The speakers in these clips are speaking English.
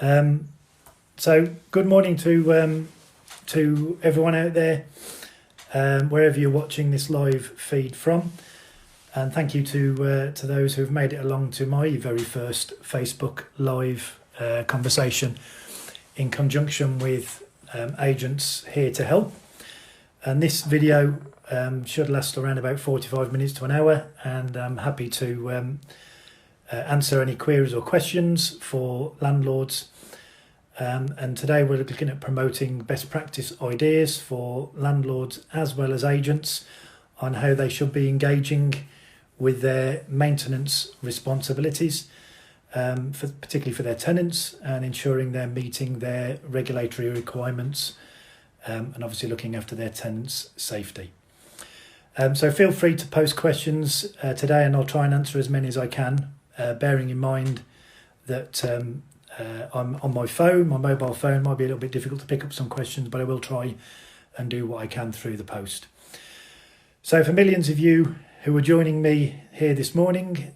So good morning to everyone out there, wherever you're watching this live feed from, and thank you to those who've made it along to my very first Facebook live conversation in conjunction with agents here to help. And this video should last around about 45 minutes to an hour, and I'm happy to answer any queries or questions for landlords. And today we're looking at promoting best practice ideas for landlords as well as agents on how they should be engaging with their maintenance responsibilities, particularly for their tenants, and ensuring they're meeting their regulatory requirements, and obviously looking after their tenants' safety. So feel free to post questions today, and I'll try and answer as many as I can, bearing in mind that I'm on my phone. My mobile phone might be a little bit difficult to pick up some questions, but I will try and do what I can through the post. So for millions of you who are joining me here this morning,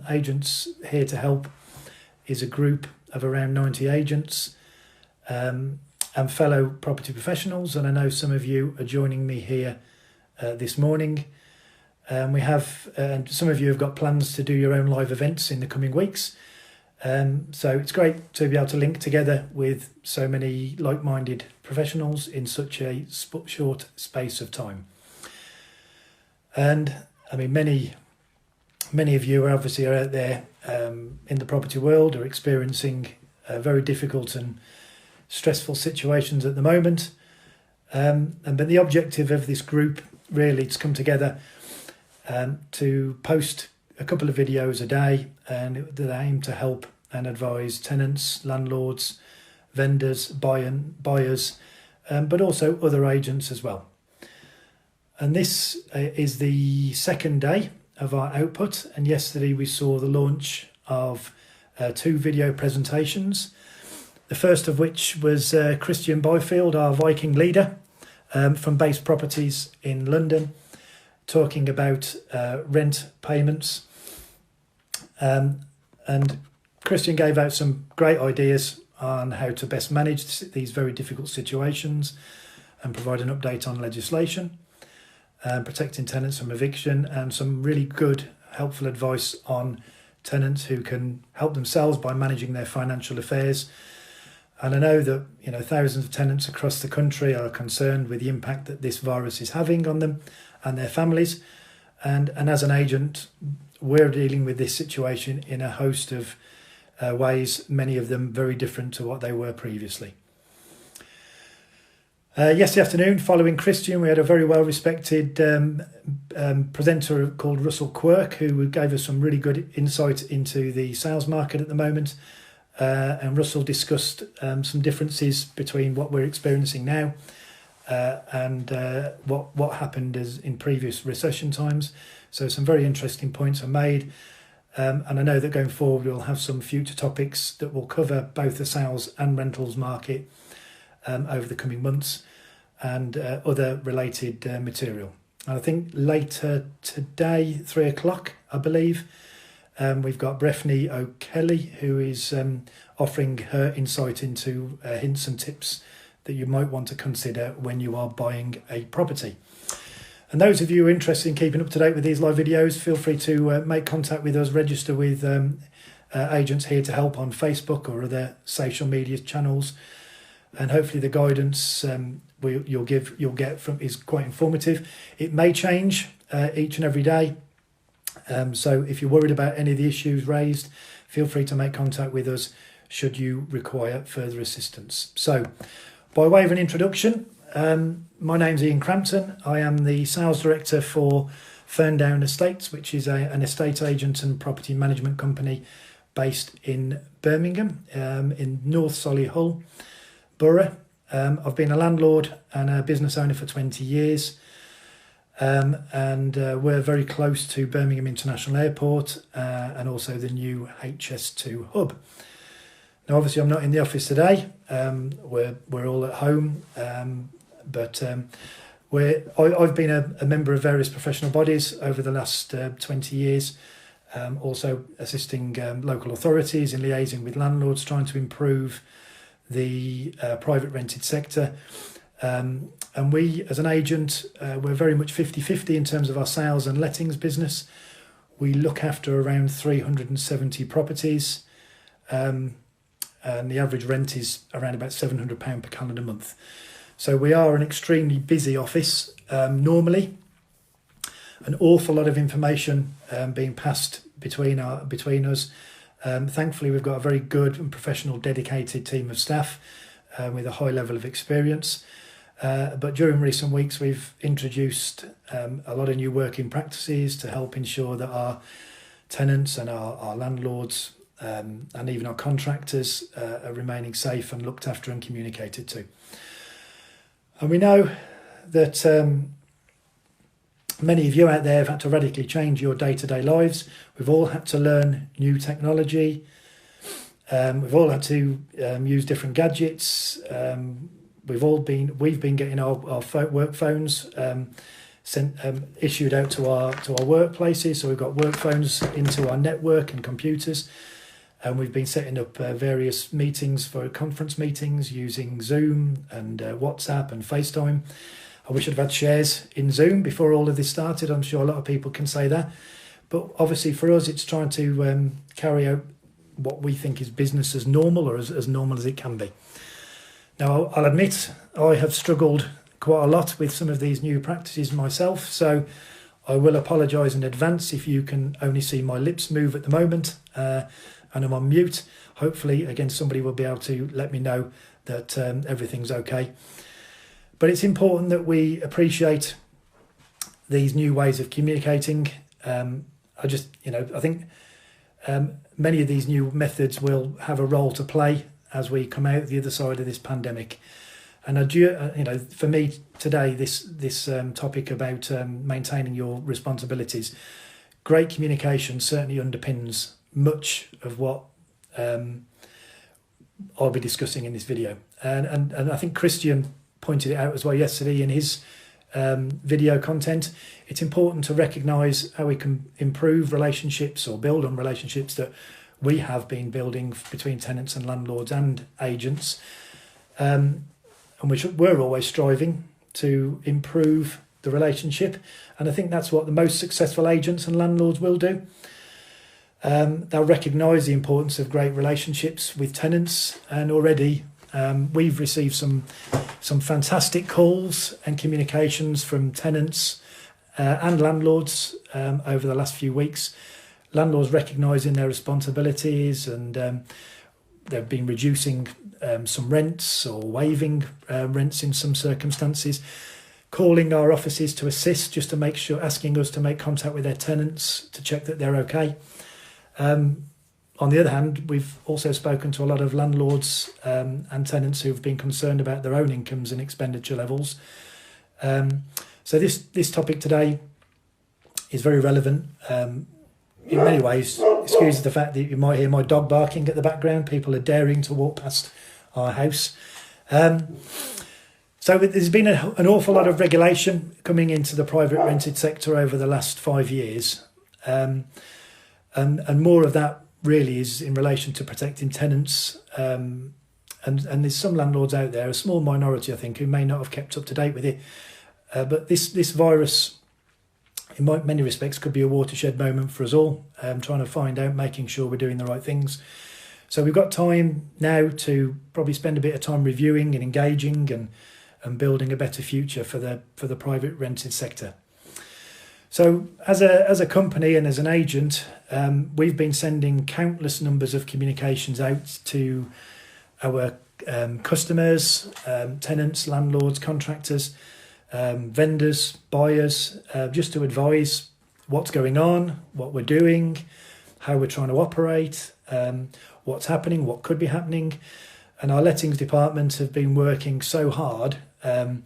Agents Here to Help is a group of around 90 agents and fellow property professionals, and I know some of you are joining me here this morning. We have some of you have got plans to do your own live events in the coming weeks. So it's great to be able to link together with so many like-minded professionals in such a short space of time. And I mean, many of you are obviously out there in the property world, are experiencing very difficult and stressful situations at the moment. But the objective of this group really is to come together to post a couple of videos a day, and that aim to help and advise tenants, landlords, vendors, buyers, but also other agents as well. And this is the second day of our output, and yesterday we saw the launch of 2 video presentations. The first of which was Christian Byfield, our Viking leader from Base Properties in London, talking about rent payments. And Christian gave out some great ideas on how to best manage these very difficult situations and provide an update on legislation, protecting tenants from eviction, and some really good, helpful advice on tenants who can help themselves by managing their financial affairs. And I know that thousands of tenants across the country are concerned with the impact that this virus is having on them and their families. And as an agent, we're dealing with this situation in a host of ways, many of them very different to what they were previously. Yesterday afternoon, following Christian, we had a very well-respected presenter called Russell Quirk, who gave us some really good insight into the sales market at the moment. And Russell discussed some differences between what we're experiencing now and what happened as in previous recession times. So some very interesting points are made. And I know that going forward we'll have some future topics that will cover both the sales and rentals market over the coming months, and other related material. And I think later today, 3 o'clock, I believe, we've got Breffney O'Kelly, who is offering her insight into hints and tips that you might want to consider when you are buying a property. And those of you who are interested in keeping up to date with these live videos, feel free to make contact with us, register with Agents Here to Help on Facebook or other social media channels, and hopefully the guidance you'll get from is quite informative. It may change each and every day, so if you're worried about any of the issues raised, feel free to make contact with us should you require further assistance. So, by way of an introduction, my name's Ian Crampton. I am the sales director for Ferndown Estates, which is an estate agent and property management company based in Birmingham, in North Solihull Borough. I've been a landlord and a business owner for 20 years, and we're very close to Birmingham International Airport and also the new HS2 hub. Now, obviously, I'm not in the office today. We're all at home, but I've been a member of various professional bodies over the last 20 years, also assisting local authorities in liaising with landlords, trying to improve the private rented sector. And we, as an agent, we're very much 50-50 in terms of our sales and lettings business. We look after around 370 properties, and the average rent is around about £700 per calendar month. So we are an extremely busy office. Normally, an awful lot of information being passed between us. Thankfully, we've got a very good and professional, dedicated team of staff with a high level of experience. But during recent weeks, we've introduced a lot of new working practices to help ensure that our tenants and our landlords and even our contractors are remaining safe and looked after and communicated to. And we know that many of you out there have had to radically change your day-to-day lives. We've all had to learn new technology. We've all had to use different gadgets. We've been getting our work phones issued out to our workplaces. So we've got work phones into our network and computers, and we've been setting up various meetings for conference meetings using Zoom and WhatsApp and FaceTime. I wish I'd had shares in Zoom before all of this started. I'm sure a lot of people can say that. But obviously for us, it's trying to carry out what we think is business as normal, or as normal as it can be. Now, I'll admit I have struggled quite a lot with some of these new practices myself, so I will apologise in advance if you can only see my lips move at the moment and I'm on mute. Hopefully, again, somebody will be able to let me know that everything's okay. But it's important that we appreciate these new ways of communicating. I think many of these new methods will have a role to play as we come out the other side of this pandemic. And for me today, this topic about maintaining your responsibilities, great communication certainly underpins much of what I'll be discussing in this video. And I think Christian pointed it out as well yesterday in his video content. It's important to recognise how we can improve relationships or build on relationships that we have been building between tenants and landlords and agents, and we're always striving to improve the relationship. And I think that's what the most successful agents and landlords will do. They'll recognise the importance of great relationships with tenants, and already we've received some fantastic calls and communications from tenants and landlords over the last few weeks. Landlords recognising their responsibilities, and they've been reducing some rents or waiving rents in some circumstances, calling our offices to assist, just to make sure, asking us to make contact with their tenants to check that they're okay. On the other hand, we've also spoken to a lot of landlords and tenants who've been concerned about their own incomes and expenditure levels. So this topic today is very relevant. In many ways, excuse the fact that you might hear my dog barking at the background. People are daring to walk past our house. So there's been an awful lot of regulation coming into the private rented sector over the last 5 years. And more of that really is in relation to protecting tenants. And there's some landlords out there, a small minority I think, who may not have kept up to date with it. But this virus, in many respects, could be a watershed moment for us all, trying to find out, making sure we're doing the right things. So we've got time now to probably spend a bit of time reviewing and engaging and building a better future for the private rented sector. So as a company and as an agent, we've been sending countless numbers of communications out to our customers, tenants, landlords, contractors, vendors, buyers, just to advise what's going on, what we're doing, how we're trying to operate, what's happening, what could be happening. And our lettings department have been working so hard to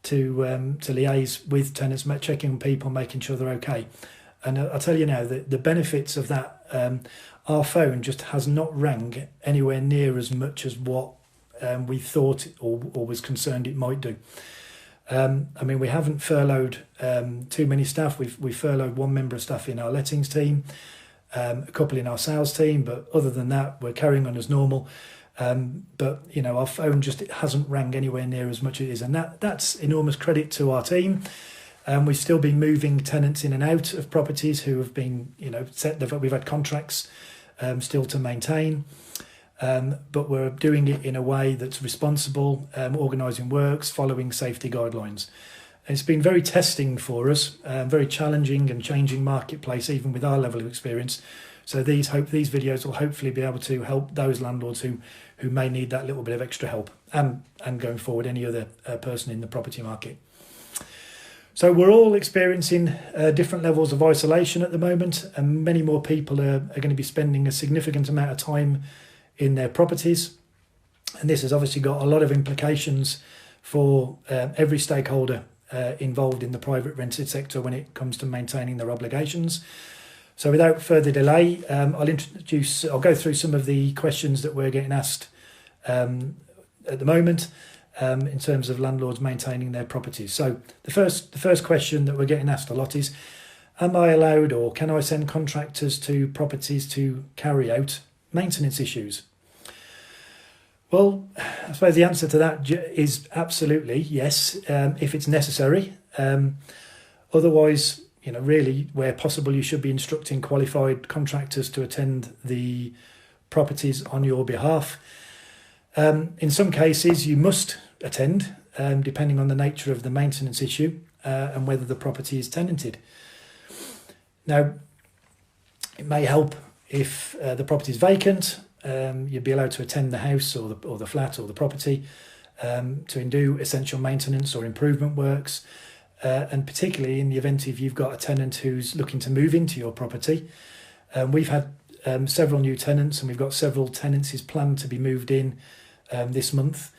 liaise with tenants, checking on people, making sure they're okay. And I'll tell you now that the benefits of that, our phone just has not rang anywhere near as much as what we thought or was concerned it might do. We haven't furloughed too many staff. We furloughed one member of staff in our lettings team. a couple in our sales team, but other than that, we're carrying on as normal. But our phone just hasn't rang anywhere near as much as it is, and that's enormous credit to our team. We've still been moving tenants in and out of properties who have been, we've had contracts still to maintain, but we're doing it in a way that's responsible, organising works, following safety guidelines. It's been very testing for us, very challenging and changing marketplace, even with our level of experience. So these videos will hopefully be able to help those landlords who may need that little bit of extra help, and going forward, any other person in the property market. So we're all experiencing different levels of isolation at the moment, and many more people are going to be spending a significant amount of time in their properties. And this has obviously got a lot of implications for every stakeholder involved in the private rented sector when it comes to maintaining their obligations. So without further delay, I'll go through some of the questions that we're getting asked at the moment in terms of landlords maintaining their properties. So the first question that we're getting asked a lot is, am I allowed, or can I send contractors to properties to carry out maintenance issues? Well, I suppose the answer to that is absolutely yes, if it's necessary. Otherwise, really, where possible, you should be instructing qualified contractors to attend the properties on your behalf. In some cases, you must attend, depending on the nature of the maintenance issue and whether the property is tenanted. Now, it may help if the property is vacant. You'd be allowed to attend the house or the flat or the property to do essential maintenance or improvement works. And particularly in the event if you've got a tenant who's looking to move into your property. We've had several new tenants, and we've got several tenancies planned to be moved in this month.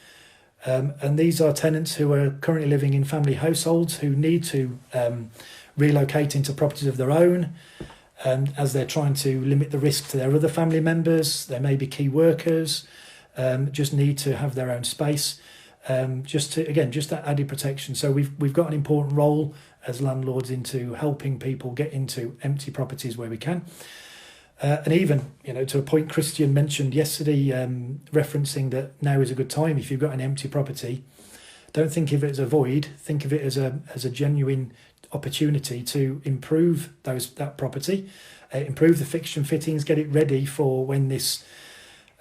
And these are tenants who are currently living in family households who need to relocate into properties of their own. As they're trying to limit the risk to their other family members. They may be key workers, just need to have their own space. Just that added protection. So we've got an important role as landlords into helping people get into empty properties where we can. And even, to a point Christian mentioned yesterday, referencing that now is a good time. If you've got an empty property, don't think of it as a void. Think of it as a genuine opportunity to improve that property, improve the fixture and fittings, get it ready for when this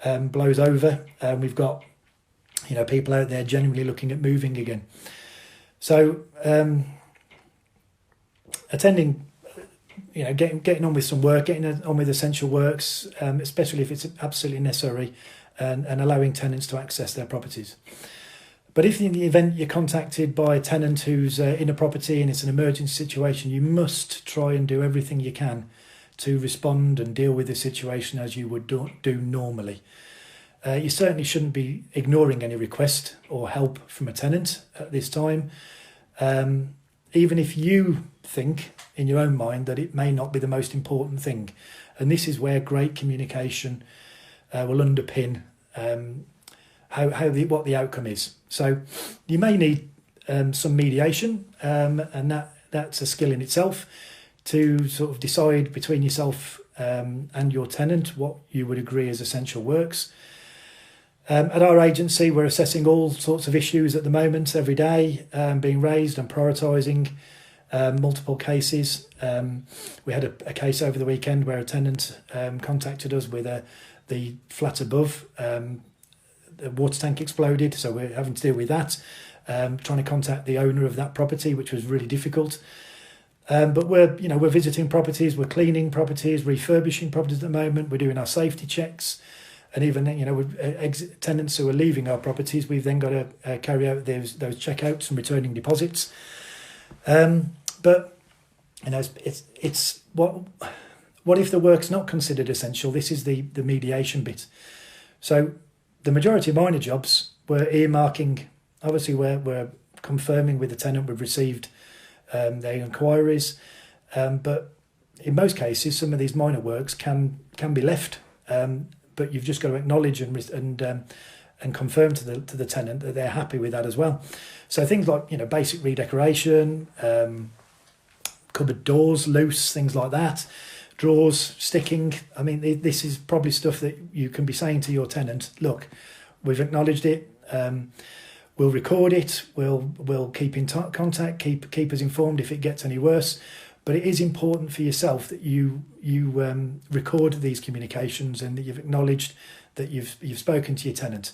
blows over. We've got people out there genuinely looking at moving again. So attending, getting on with some work, getting on with essential works, especially if it's absolutely necessary, and allowing tenants to access their properties. But if in the event you're contacted by a tenant who's in a property and it's an emergency situation, you must try and do everything you can to respond and deal with the situation as you would do normally. You certainly shouldn't be ignoring any request or help from a tenant at this time, even if you think in your own mind that it may not be the most important thing. And this is where great communication will underpin what the outcome is. So you may need some mediation, and that's a skill in itself, to sort of decide between yourself and your tenant what you would agree as essential works. At our agency, we're assessing all sorts of issues at the moment, every day, being raised and prioritising multiple cases. We had a case over the weekend where a tenant contacted us with the flat above. The water tank exploded, so we're having to deal with that. Trying to contact the owner of that property, which was really difficult. But we're visiting properties, we're cleaning properties, refurbishing properties at the moment. We're doing our safety checks, and even with tenants who are leaving our properties, we've then got to carry out those checkouts and returning deposits. But it's what if the work's not considered essential? This is the mediation bit. So the majority of minor jobs we're earmarking. Obviously, we're confirming with the tenant we've received their inquiries, but in most cases, some of these minor works can be left. But you've just got to acknowledge and confirm to the tenant that they're happy with that as well. So things like basic redecoration, cupboard doors loose, things like that. drawers sticking. I mean, this is probably stuff that you can be saying to your tenant, look, we've acknowledged it, we'll record it, we'll keep in contact, keep us informed if it gets any worse. But it is important for yourself that you record these communications and that you've acknowledged that you've spoken to your tenant.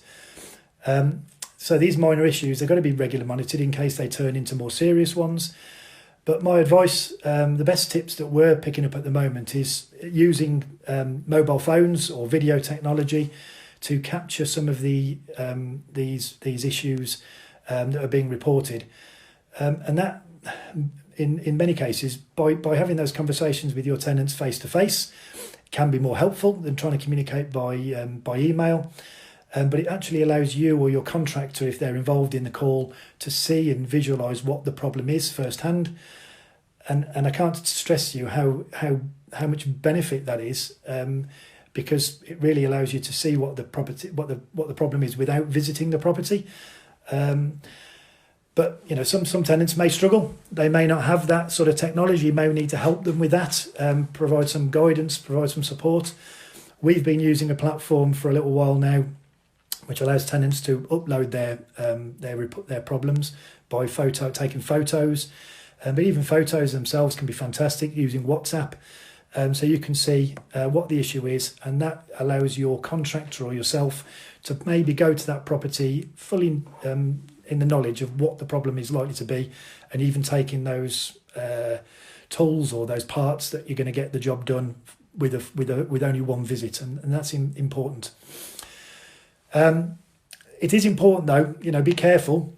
So these minor issues, they've got to be regularly monitored in case they turn into more serious ones. But my advice, the best tips that we're picking up at the moment is using mobile phones or video technology to capture some of these issues that are being reported. And that, in many cases, by having those conversations with your tenants face to face, can be more helpful than trying to communicate by email. But it actually allows you or your contractor, if they're involved in the call, to see and visualise what the problem is firsthand. And I can't stress to you how much benefit that is, because it really allows you to see what the problem is without visiting the property. But some tenants may struggle. They may not have that sort of technology. You may need to help them with that, provide some guidance, provide some support. We've been using a platform for a little while now, which allows tenants to upload their problems by taking photos. But even photos themselves can be fantastic using WhatsApp. So you can see what the issue is, and that allows your contractor or yourself to maybe go to that property fully in the knowledge of what the problem is likely to be, and even taking those tools or those parts that you're going to get the job done with only one visit, and that's important. It is important though, be careful,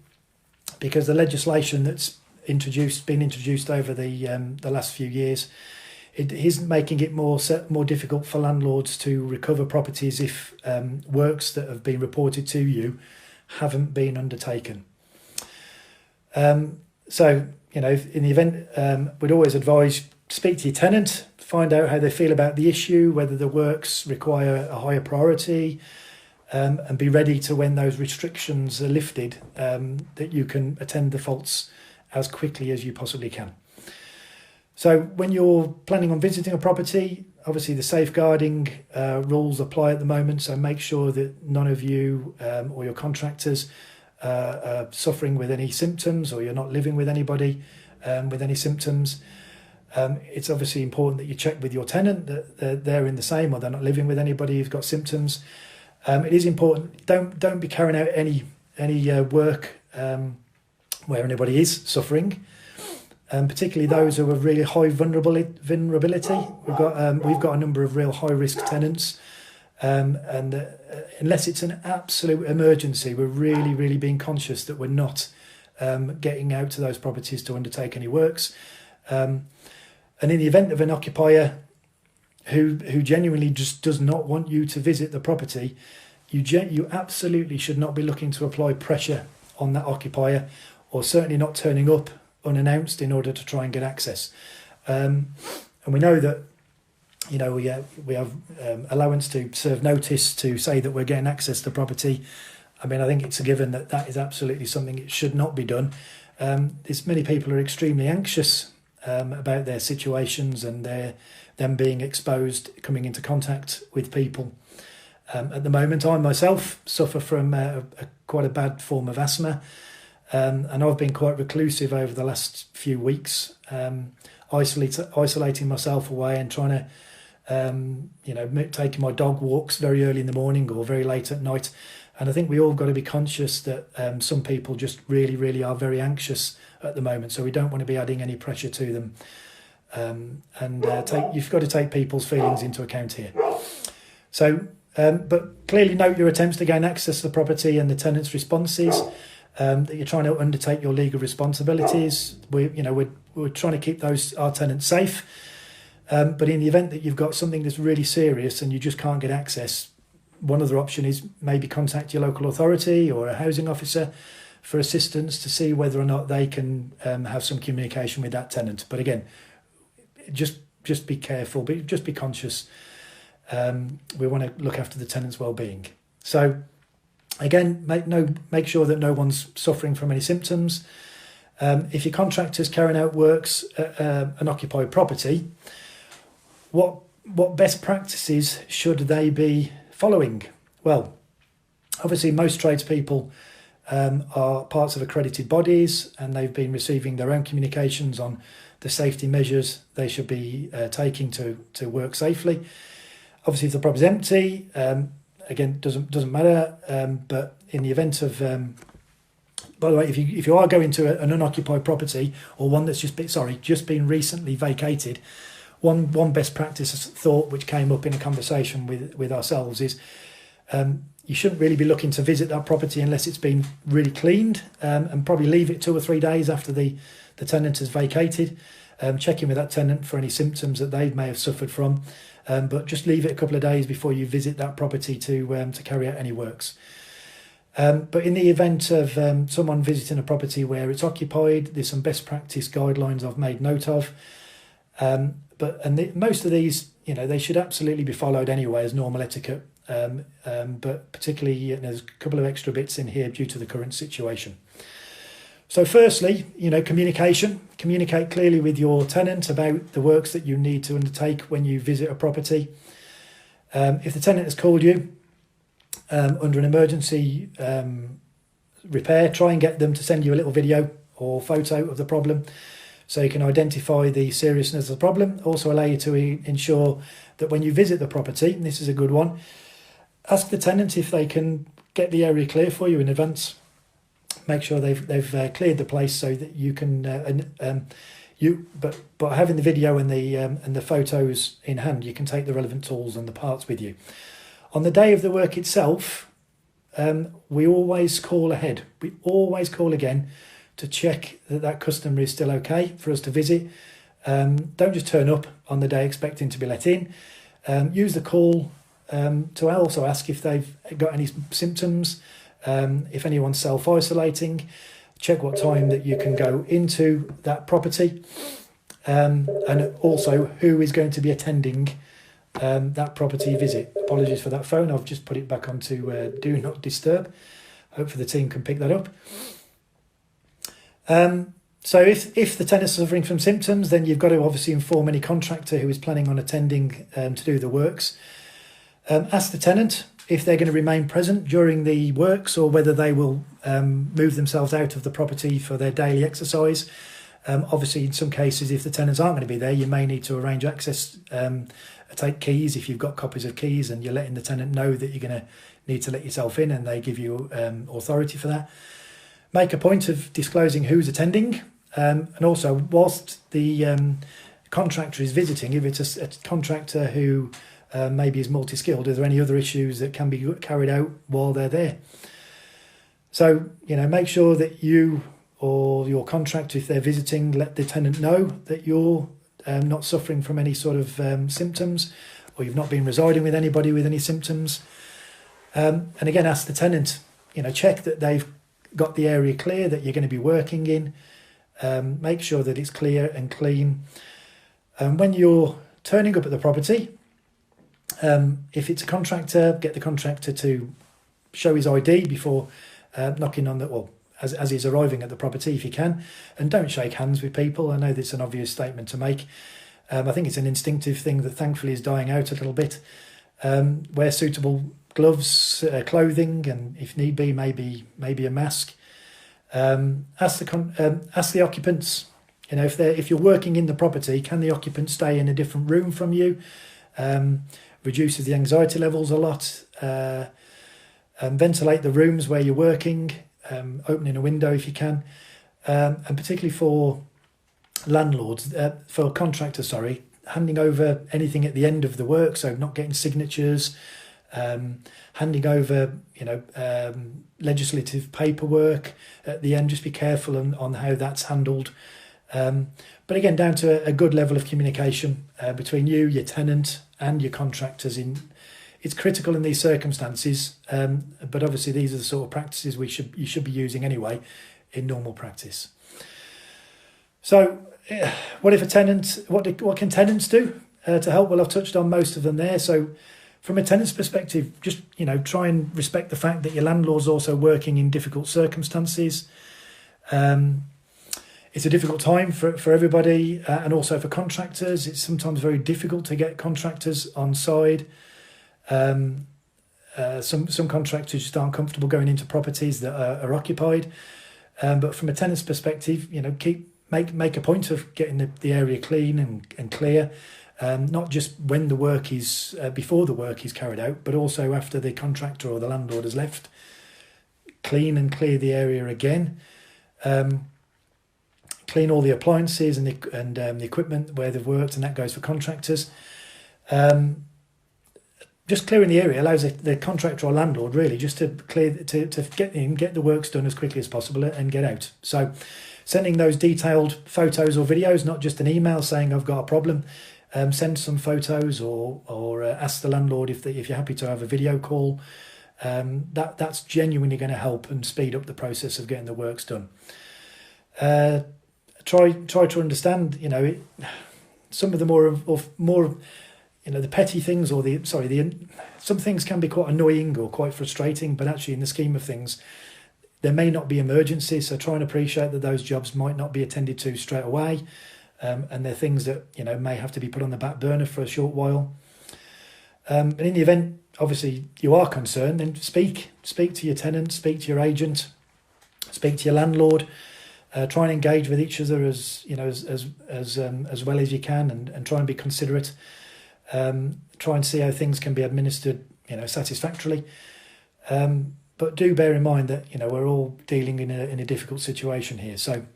because the legislation that's been introduced over the last few years, it isn't making it more difficult for landlords to recover properties if works that have been reported to you haven't been undertaken. So in the event, we'd always advise, speak to your tenant, find out how they feel about the issue, whether the works require a higher priority, and be ready to, when those restrictions are lifted, that you can attend the faults as quickly as you possibly can. So when you're planning on visiting a property, obviously the safeguarding rules apply at the moment, so make sure that none of you or your contractors are suffering with any symptoms, or you're not living with anybody with any symptoms. It's obviously important that you check with your tenant that they're in the same, or they're not living with anybody who's got symptoms. It is important, don't be carrying out any work where anybody is suffering, particularly those who have really high vulnerability. We've got a number of real high risk tenants, and unless it's an absolute emergency, we're really being conscious that we're not getting out to those properties to undertake any works. And in the event of an occupier who genuinely just does not want you to visit the property, you absolutely should not be looking to apply pressure on that occupier, or certainly not turning up unannounced in order to try and get access. And we know that we have allowance to serve notice to say that we're getting access to the property. I mean, I think it's a given that is absolutely something that should not be done. There's many people are extremely anxious about their situations and them being exposed, coming into contact with people. At the moment, I myself suffer from quite a bad form of asthma, and I've been quite reclusive over the last few weeks, isolating myself away and trying to, taking my dog walks very early in the morning or very late at night. And I think we all got to be conscious that some people just really are very anxious at the moment, so we don't want to be adding any pressure to them. You've got to take people's feelings into account here. So, but clearly note your attempts to gain access to the property and the tenant's responses, that you're trying to undertake your legal responsibilities. We're trying to keep our tenants safe. But in the event that you've got something that's really serious and you just can't get access, one other option is maybe contact your local authority or a housing officer for assistance to see whether or not they can have some communication with that tenant. But again, just be careful, but just be conscious. We want to look after the tenant's well-being. So again, make sure that no one's suffering from any symptoms. If your contractor's carrying out works at an occupied property, what best practices should they be following? Well, obviously most tradespeople are parts of accredited bodies, and they've been receiving their own communications on the safety measures they should be taking to work safely. Obviously, if the property's empty, again, doesn't matter. But in the event of, by the way, if you are going to an unoccupied property, or one that's just been recently vacated, one best practice thought which came up in a conversation with ourselves is you shouldn't really be looking to visit that property unless it's been really cleaned, and probably leave it 2 or 3 days after the tenant has vacated. Check in with that tenant for any symptoms that they may have suffered from, but just leave it a couple of days before you visit that property to carry out any works. But in the event of someone visiting a property where it's occupied, there's some best practice guidelines I've made note of. Most of these, they should absolutely be followed anyway as normal etiquette. But particularly, there's a couple of extra bits in here due to the current situation. So firstly, communication. Communicate clearly with your tenant about the works that you need to undertake when you visit a property. If the tenant has called you under an emergency repair, try and get them to send you a little video or photo of the problem so you can identify the seriousness of the problem. Also allow you to ensure that when you visit the property, and this is a good one, ask the tenant if they can get the area clear for you in advance. Make sure they've cleared the place so that you can but having the video and the photos in hand, you can take the relevant tools and the parts with you. On the day of the work itself, we always call ahead. We always call again to check that customer is still okay for us to visit. Don't just turn up on the day expecting to be let in. Use the call to also ask if they've got any symptoms, if anyone's self-isolating, check what time that you can go into that property, and also who is going to be attending that property visit. Apologies for that phone, I've just put it back onto Do Not Disturb. Hopefully the team can pick that up. So if the tenant's suffering from symptoms, then you've got to obviously inform any contractor who is planning on attending to do the works. Ask the tenant if they're going to remain present during the works or whether they will move themselves out of the property for their daily exercise. Obviously, in some cases, if the tenants aren't going to be there, you may need to arrange access, take keys if you've got copies of keys and you're letting the tenant know that you're going to need to let yourself in and they give you authority for that. Make a point of disclosing who's attending, and also whilst the contractor is visiting, if it's a contractor who maybe is multi-skilled, are there any other issues that can be carried out while they're there? So, make sure that you or your contractor, if they're visiting, let the tenant know that you're not suffering from any sort of symptoms, or you've not been residing with anybody with any symptoms. And again, ask the tenant, check that they've got the area clear that you're going to be working in. Make sure that it's clear and clean. When you're turning up at the property, if it's a contractor, get the contractor to show his ID before knocking on as he's arriving at the property if you can, and don't shake hands with people. I know that's an obvious statement to make. I think it's an instinctive thing that thankfully is dying out a little bit. Wear suitable gloves, clothing, and if need be, maybe a mask. Ask the occupants. If you're working in the property, can the occupant stay in a different room from you? Reduces the anxiety levels a lot. Ventilate the rooms where you're working, opening a window if you can, and particularly for contractors, handing over anything at the end of the work, so not getting signatures, handing over legislative paperwork at the end. Just be careful on how that's handled. But again, down to a good level of communication between you, your tenant, and your contractors. It's critical in these circumstances, but obviously these are the sort of practices you should be using anyway in normal practice. So, what can tenants do to help? Well, I've touched on most of them there. So, from a tenant's perspective, just try and respect the fact that your landlord's also working in difficult circumstances. It's a difficult time for everybody, and also for contractors. It's sometimes very difficult to get contractors on side. Some contractors just aren't comfortable going into properties that are occupied. But from a tenant's perspective, make a point of getting the area clean and clear, not just when the work is before the work is carried out, but also after the contractor or the landlord has left. Clean and clear the area again. Clean all the appliances and the equipment where they've worked, and that goes for contractors. Just clearing the area allows the contractor or landlord really just to get the works done as quickly as possible and get out. So sending those detailed photos or videos, not just an email saying I've got a problem. Send some photos or ask the landlord if you're happy to have a video call. That's genuinely going to help and speed up the process of getting the works done. Try to understand, some of the more the petty things, or some things can be quite annoying or quite frustrating, but actually in the scheme of things, there may not be emergencies. So try and appreciate that those jobs might not be attended to straight away, and they're things that may have to be put on the back burner for a short while. And in the event, obviously, you are concerned, then speak to your tenant, speak to your agent, speak to your landlord. Try and engage with each other as well as you can, and try and be considerate. Try and see how things can be administered, satisfactorily. But do bear in mind that we're all dealing in a difficult situation here. So,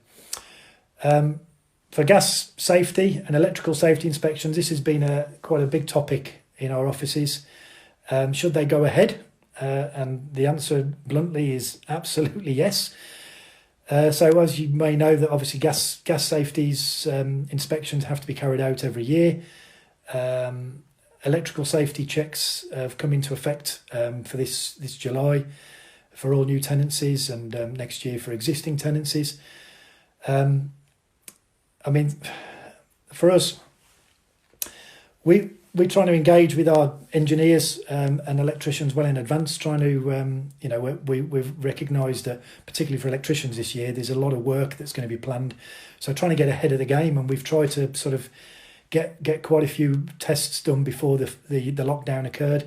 for gas safety and electrical safety inspections, this has been quite a big topic in our offices. Should they go ahead? And the answer bluntly is absolutely yes. So as you may know, that obviously gas safety's inspections have to be carried out every year. Electrical safety checks have come into effect for this July for all new tenancies, and next year for existing tenancies. For us, we're trying to engage with our engineers and electricians well in advance, trying to, we've recognised that particularly for electricians this year, there's a lot of work that's going to be planned. So trying to get ahead of the game, and we've tried to sort of get quite a few tests done before the lockdown occurred.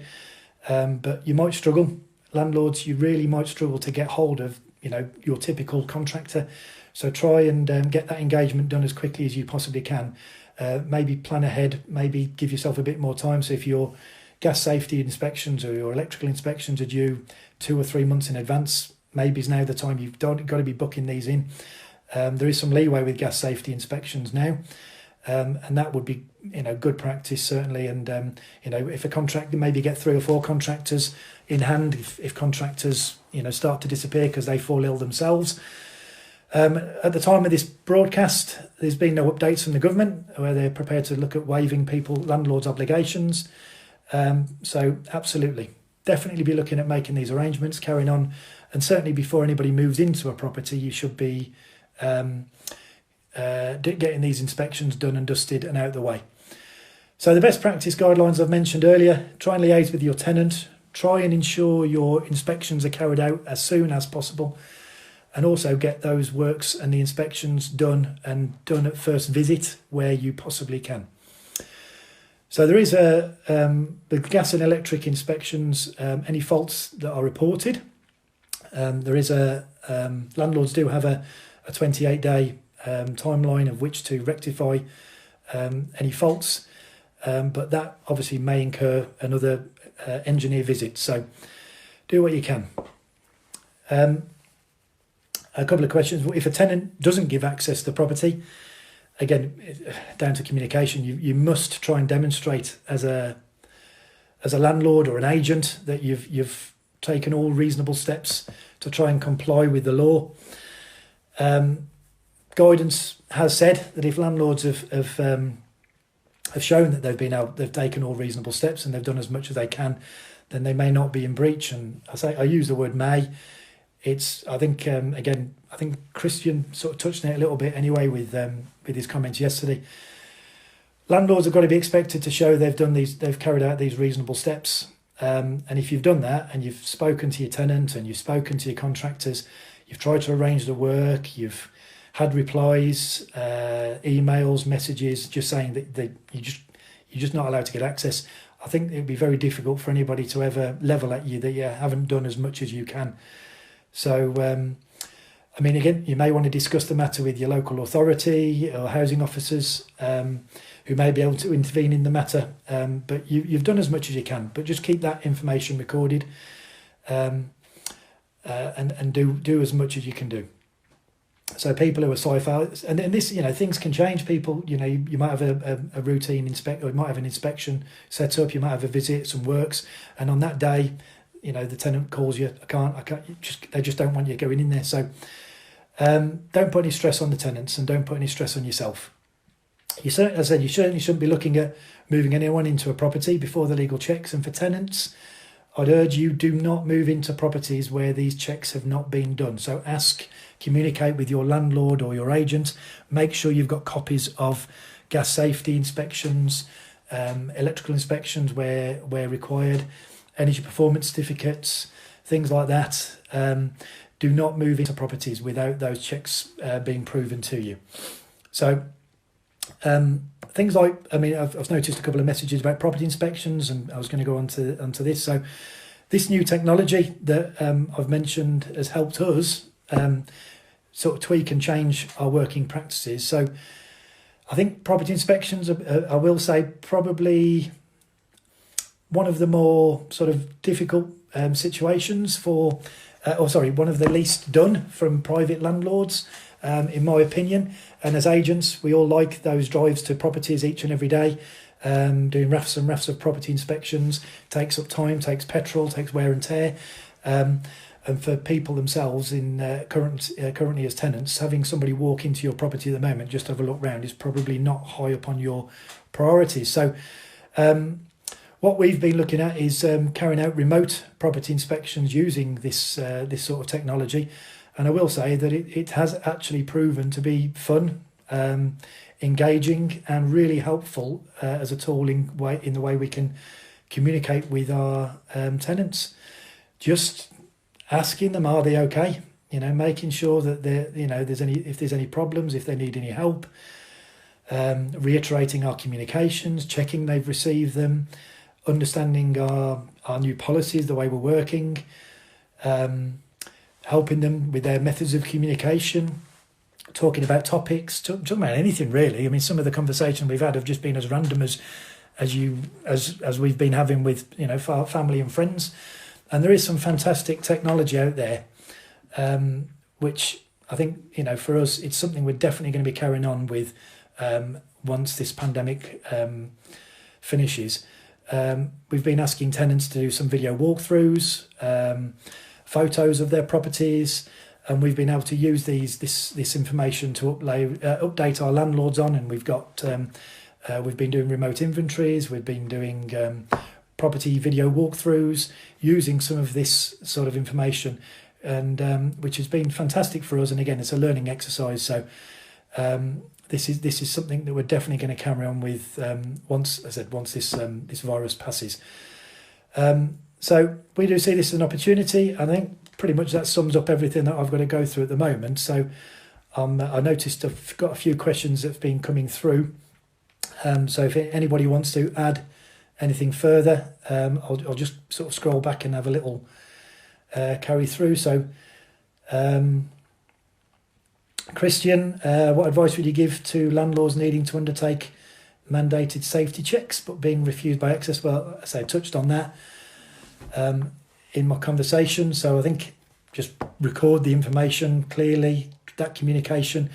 But you might struggle, landlords, you really might struggle to get hold of, your typical contractor. So try and get that engagement done as quickly as you possibly can. Maybe plan ahead, maybe give yourself a bit more time. So if your gas safety inspections or your electrical inspections are due 2 or 3 months in advance, maybe is now the time you've got to be booking these in. There is some leeway with gas safety inspections now, and that would be good practice certainly. And if a contractor, maybe get 3 or 4 contractors in hand if contractors start to disappear because they fall ill themselves. At the time of this broadcast, there's been no updates from the government where they're prepared to look at waiving landlords' obligations. So absolutely, definitely be looking at making these arrangements, carrying on. And certainly before anybody moves into a property, you should be getting these inspections done and dusted and out the way. So the best practice guidelines I've mentioned earlier: try and liaise with your tenant, try and ensure your inspections are carried out as soon as possible, and also get those works and the inspections done at first visit where you possibly can. So there is the gas and electric inspections, any faults that are reported. There is landlords do have a 28-day timeline of which to rectify any faults, but that obviously may incur another engineer visit. So do what you can. A couple of questions. If a tenant doesn't give access to the property, again, down to communication, you must try and demonstrate as a landlord or an agent that you've taken all reasonable steps to try and comply with the law. Guidance has said that if landlords have shown that they've taken all reasonable steps and they've done as much as they can, then they may not be in breach. And I use the word may. I think Christian sort of touched on it a little bit anyway with his comments yesterday. Landlords have got to be expected to show they've carried out these reasonable steps. And if you've done that and you've spoken to your tenant and you've spoken to your contractors, you've tried to arrange the work, you've had replies, emails, messages, just saying that you're just not allowed to get access. I think it'd be very difficult for anybody to ever level at you that you haven't done as much as you can. So, I mean, again, you may want to discuss the matter with your local authority or housing officers who may be able to intervene in the matter. But you've done as much as you can, but just keep that information recorded and do as much as you can do. So people who are sci-fi, and this, things can change. People, you might have a routine or you might have an inspection set up. You might have a visit, some works, and on that day, the tenant calls you. They just don't want you going in there. So don't put any stress on the tenants, and don't put any stress on yourself. As I said, you certainly shouldn't be looking at moving anyone into a property before the legal checks. And for tenants, I'd urge you, do not move into properties where these checks have not been done. So communicate with your landlord or your agent. Make sure you've got copies of gas safety inspections, electrical inspections where required, energy performance certificates, things like that. Do not move into properties without those checks being proven to you. So things like, I've noticed a couple of messages about property inspections, and I was going to go onto this. So this new technology that I've mentioned has helped us sort of tweak and change our working practices. So I think property inspections are, I will say, probably one of the more sort of difficult situations one of the least done from private landlords, in my opinion. And as agents, we all like those drives to properties each and every day, doing rafts and rafts of property inspections. Takes up time, takes petrol, takes wear and tear. And for people themselves currently as tenants, having somebody walk into your property at the moment, just have a look round, is probably not high up on your priorities. So what we've been looking at is carrying out remote property inspections using this sort of technology. And I will say that it has actually proven to be fun, engaging, and really helpful as a tool in the way we can communicate with our tenants. Just asking them, are they okay? Making sure that if there's any problems, if they need any help, reiterating our communications, checking they've received them, understanding our new policies, the way we're working, helping them with their methods of communication, talking about topics, talking about anything really. I mean, some of the conversations we've had have just been as random as we've been having with family and friends. And there is some fantastic technology out there, which I think for us, it's something we're definitely going to be carrying on with once this pandemic finishes. We've been asking tenants to do some video walkthroughs, photos of their properties, and we've been able to use this information to update our landlords on. And we've been doing remote inventories, we've been doing property video walkthroughs using some of this sort of information, and which has been fantastic for us. And again, it's a learning exercise. So this is something that we're definitely going to carry on with once this virus passes. So we do see this as an opportunity. I think pretty much that sums up everything that I've got to go through at the moment. So I noticed I've got a few questions that have been coming through. So if anybody wants to add anything further, I'll just sort of scroll back and have a little carry through. So Christian, what advice would you give to landlords needing to undertake mandated safety checks but being refused by access? Well, as I touched on that in my conversation. So I think just record the information clearly, that communication,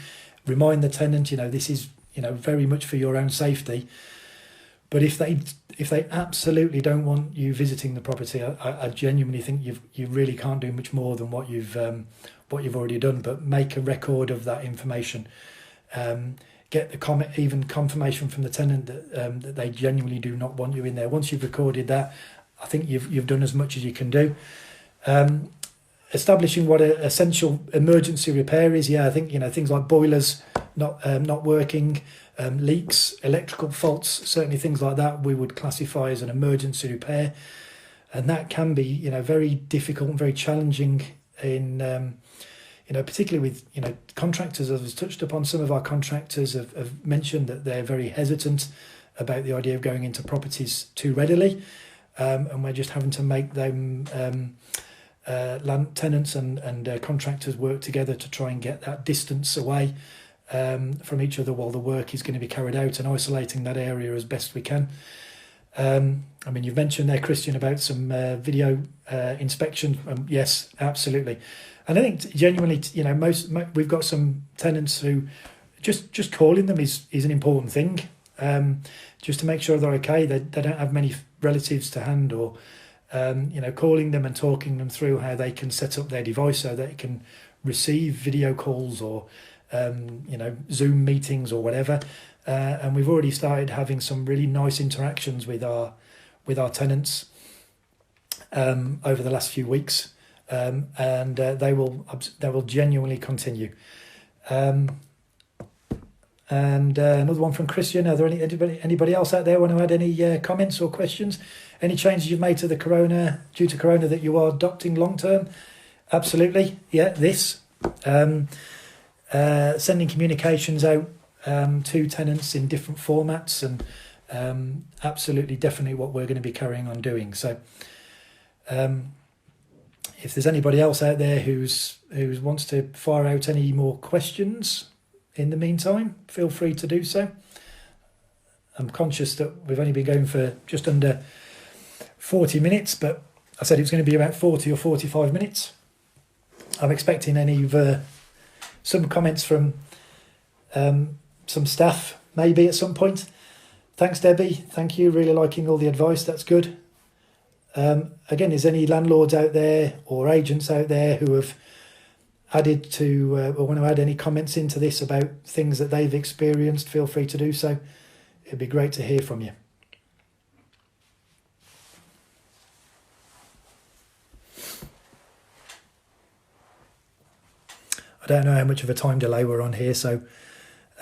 remind the tenant, this is, very much for your own safety. But if they absolutely don't want you visiting the property, I genuinely think you really can't do much more than what you've already done. But make a record of that information. Get the even confirmation from the tenant that they genuinely do not want you in there. Once you've recorded that, I think you've done as much as you can do. Establishing what an essential emergency repair is. Yeah, I think things like boilers not working, leaks, electrical faults, certainly things like that we would classify as an emergency repair, and that can be very difficult and very challenging in particularly with, contractors, as was touched upon, some of our contractors have mentioned that they're very hesitant about the idea of going into properties too readily. And we're just having to make them land tenants and contractors work together to try and get that distance away from each other while the work is going to be carried out, and isolating that area as best we can. You've mentioned there, Christian, about some video inspection. Yes, absolutely. And I think genuinely, we've got some tenants who just calling them is an important thing. Just to make sure they're okay. They don't have many relatives to hand, or calling them and talking them through how they can set up their device so they can receive video calls or Zoom meetings or whatever. And we've already started having some really nice interactions with our tenants over the last few weeks, and they will genuinely continue. And another one from Christian. Are there anybody else out there want to add any comments or questions? Any changes you've made to due to Corona that you are adopting long term? Absolutely. Yeah, this. Sending communications out to tenants in different formats, and absolutely, definitely what we're going to be carrying on doing. So if there's anybody else out there who wants to fire out any more questions in the meantime, feel free to do so. I'm conscious that we've only been going for just under 40 minutes, but I said it was going to be about 40 or 45 minutes. I'm expecting some comments from some staff, maybe at some point. Thanks, Debbie. Thank you. Really liking all the advice. That's good. Again, is any landlords out there or agents out there who have added to or want to add any comments into this about things that they've experienced? Feel free to do so. It'd be great to hear from you. I don't know how much of a time delay we're on here, so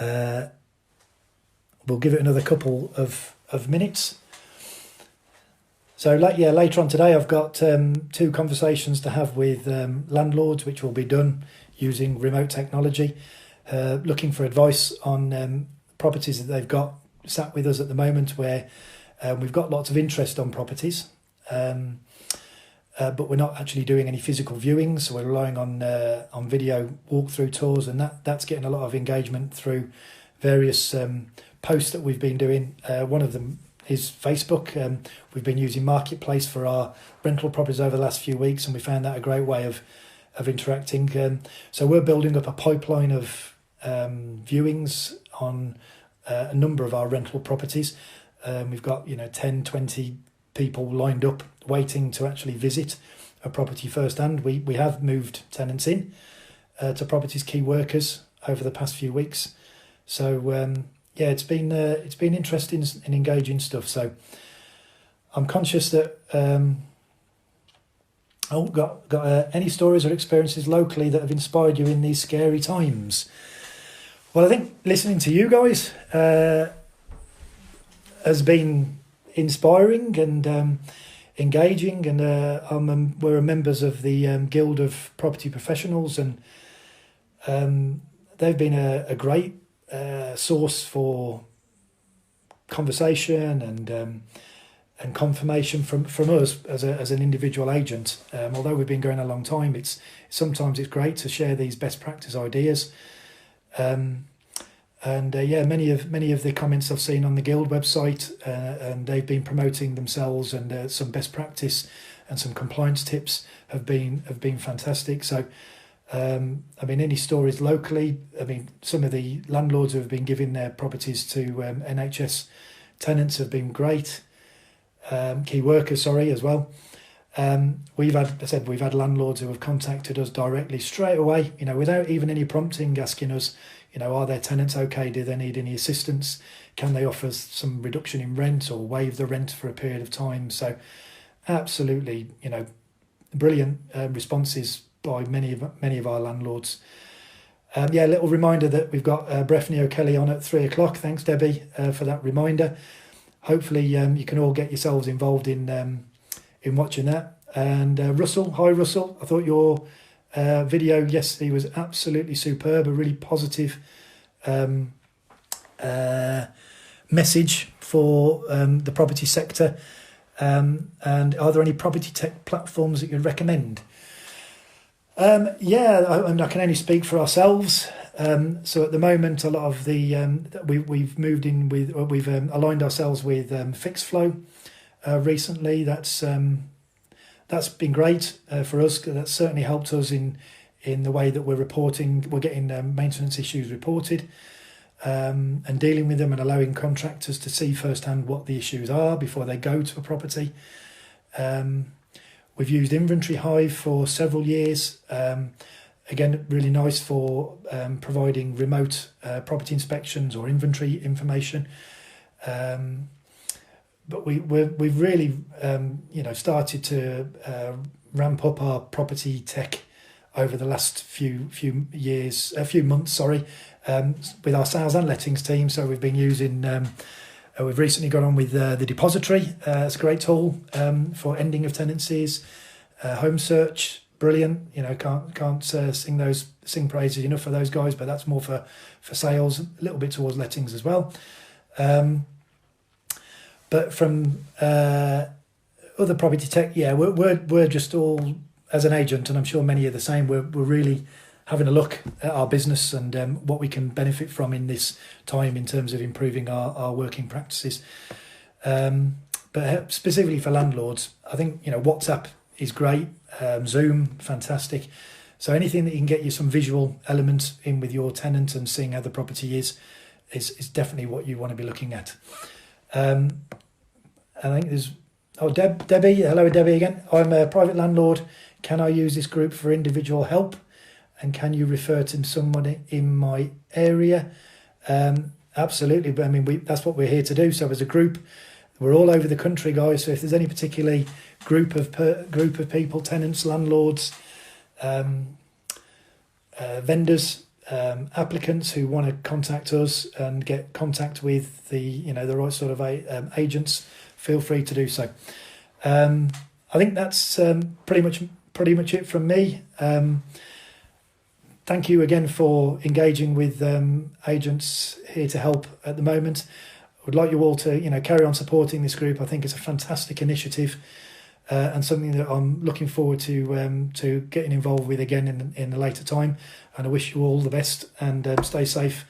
we'll give it another couple of minutes. So later on today I've got 2 conversations to have with landlords, which will be done using remote technology, looking for advice on properties that they've got sat with us at the moment, where we've got lots of interest on properties, but we're not actually doing any physical viewings, so we're relying on video walkthrough tours, and that's getting a lot of engagement through various posts that we've been doing. One of them is Facebook. We've been using Marketplace for our rental properties over the last few weeks, and we found that a great way of interacting. So we're building up a pipeline of viewings on a number of our rental properties. We've got 10, 20 people lined up waiting to actually visit a property firsthand. We have moved tenants in to properties key workers over the past few weeks. So it's been interesting and engaging stuff. So I'm conscious that got any stories or experiences locally that have inspired you in these scary times? Well, I think listening to you guys has been inspiring and engaging, and we're members of the Guild of Property Professionals, and they've been a great source for conversation and confirmation from us as an individual agent. Although we've been going a long time, sometimes it's great to share these best practice ideas. Many of the comments I've seen on the Guild website, and they've been promoting themselves, and some best practice and some compliance tips have been fantastic. So, any stories locally? Some of the landlords who have been giving their properties to NHS tenants have been great. Key workers, as well. We've had landlords who have contacted us directly straight away, without even any prompting, asking us, are their tenants okay? Do they need any assistance? Can they offer some reduction in rent or waive the rent for a period of time? So absolutely, brilliant responses by many of our landlords. A little reminder that we've got Breffney O'Kelly on at 3:00. Thanks, Debbie, for that reminder. Hopefully you can all get yourselves involved in watching that. And Russell, hi Russell. I thought your video yesterday was absolutely superb, a really positive message for the property sector. And are there any property tech platforms that you'd recommend? I can only speak for ourselves. So at the moment, a lot of the we've moved in with, or we've aligned ourselves with Fixflow recently. That's been great for us. That's certainly helped us in the way that we're reporting. We're getting maintenance issues reported and dealing with them, and allowing contractors to see firsthand what the issues are before they go to a property. We've used Inventory Hive for several years. Again, really nice for providing remote property inspections or inventory information. But we've really started to ramp up our property tech over the last few months, with our sales and lettings team. So we've been using. We've recently got on with the Depository. It's a great tool for ending of tenancies. Home Search, brilliant. Can't sing praises enough for those guys, but that's more for sales, a little bit towards lettings as well. But from other property tech, we're just all, as an agent, and I'm sure many are the same, we're really having a look at our business and what we can benefit from in this time in terms of improving our working practices. But specifically for landlords, I think WhatsApp is great, Zoom, fantastic. So anything that you can get you some visual elements in with your tenant and seeing how the property is definitely what you want to be looking at. I think there's Debbie. Hello, Debbie again. I'm a private landlord. Can I use this group for individual help? And can you refer to someone in my area? Absolutely. But I mean, that's what we're here to do. So as a group, we're all over the country, guys. So if there's any particular group of people, tenants, landlords, vendors, applicants who want to contact us and get contact with the right sort of agents, feel free to do so. I think that's pretty much it from me. Thank you again for engaging with agents here to help at the moment. I would like you all to carry on supporting this group. I think it's a fantastic initiative and something that I'm looking forward to getting involved with again in a later time. And I wish you all the best and stay safe